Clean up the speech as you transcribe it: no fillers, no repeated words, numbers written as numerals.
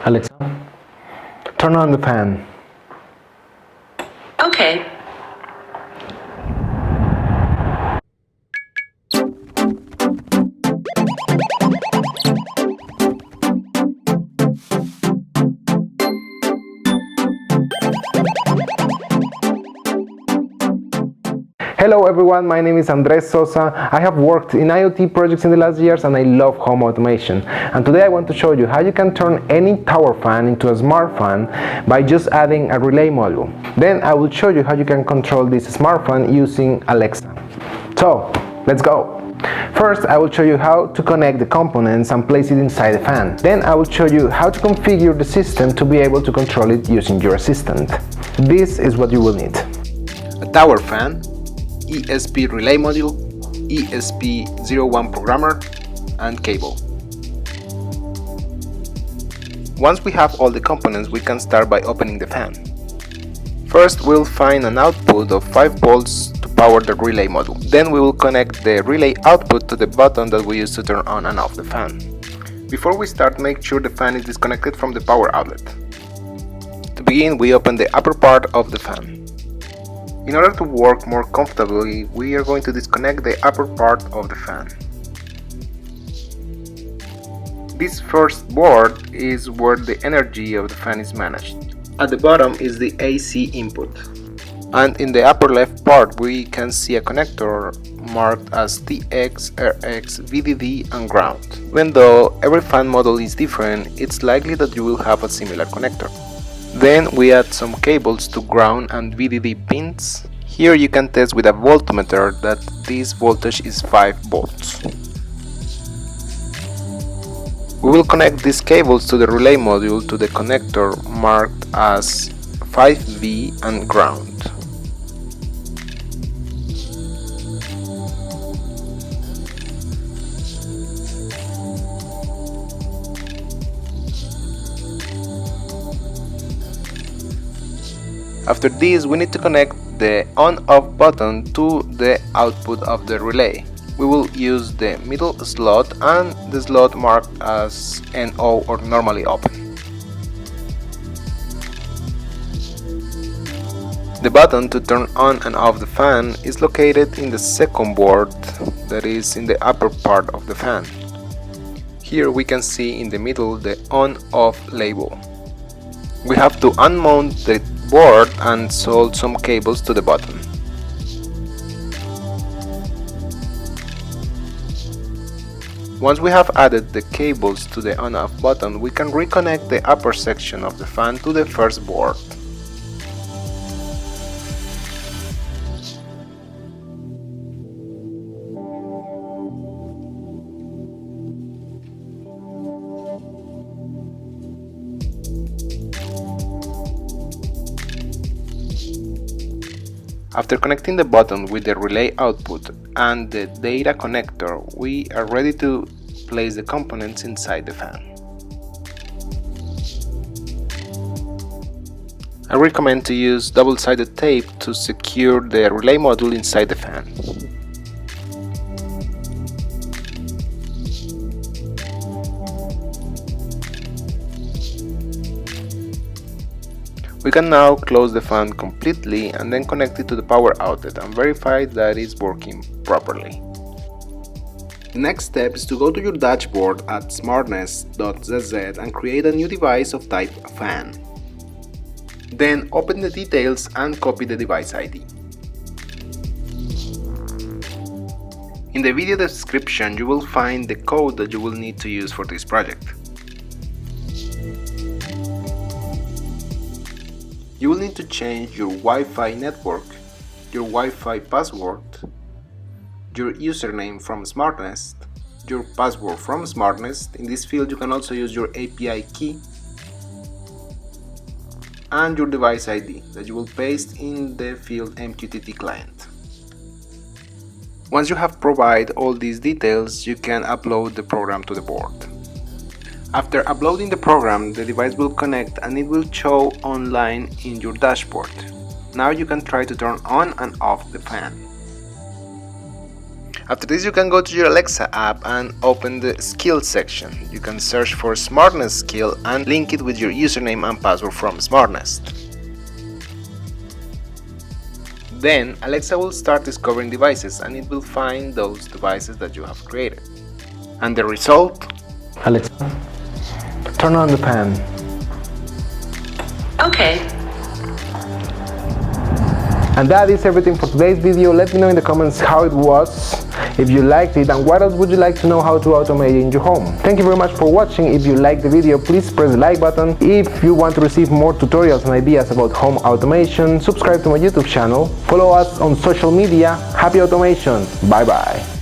Alexa, turn on the fan. Okay. Hello everyone, my name is Sosa. I have worked in IoT projects in the last years and I love home automation. And today I want to show you how you can turn any tower fan into a smart fan by just adding a relay module. Then I will show you how you can control this smart fan using Alexa. So, let's go! First, I will show you how to connect the components and place it inside the fan. Then I will show you how to configure the system to be able to control it using your assistant. This is what you will need: a tower fan, ESP relay module, ESP01 Programmer, and cable. Once we have all the components, we can start by opening the fan. First, we'll find an output of 5 volts to power the relay module. Then we will connect the relay output to the button that we use to turn on and off the fan. Before we start, make sure the fan is disconnected from the power outlet. To begin, we open the upper part of the fan. In order to work more comfortably, we are going to disconnect the upper part of the fan. This first board is where the energy of the fan is managed. At the bottom is the AC input. And in the upper left part we can see a connector marked as TX, RX, VDD and ground. Even though every fan model is different, it's likely that you will have a similar connector. Then we add some cables to ground and VDD pins. Here you can test with a voltmeter that this voltage is 5 volts. We will connect these cables to the relay module to the connector marked as 5V and ground. After this, we need to connect the on-off button to the output of the relay. We will use the middle slot and the slot marked as NO or normally open. The button to turn on and off the fan is located in the second board that is in the upper part of the fan. Here we can see in the middle the on-off label. We have to unmount the board and solder some cables to the button. Once we have added the cables to the on-off button, we can reconnect the upper section of the fan to the first board. After connecting the button with the relay output and the data connector, we are ready to place the components inside the fan. I recommend to use double-sided tape to secure the relay module inside the fan. We can now close the fan completely and then connect it to the power outlet and verify that it's working properly. The next step is to go to your dashboard at Smartnest.cz and create a new device of type fan. Then open the details and copy the device ID. In the video description you will find the code that you will need to use for this project. You will need to change your Wi-Fi network, your Wi-Fi password, your username from Smartnest, your password from Smartnest. In this field you can also use your API key and your device ID that you will paste in the field MQTT client. Once you have provided all these details, you can upload the program to the board. After uploading the program, the device will connect and it will show online in your dashboard. Now you can try to turn on and off the fan. After this, you can go to your Alexa app and open the skills section. You can search for Smartnest skill and link it with your username and password from Smartnest. Then Alexa will start discovering devices and it will find those devices that you have created. And the result? Alexa, turn on the fan. Okay. And that is everything for today's video. Let me know in the comments how it was, if you liked it, and what else would you like to know how to automate in your home. Thank you very much for watching. If you liked the video, please press the like button. If you want to receive more tutorials and ideas about home automation, subscribe to my YouTube channel. Follow us on social media. Happy automation. Bye bye.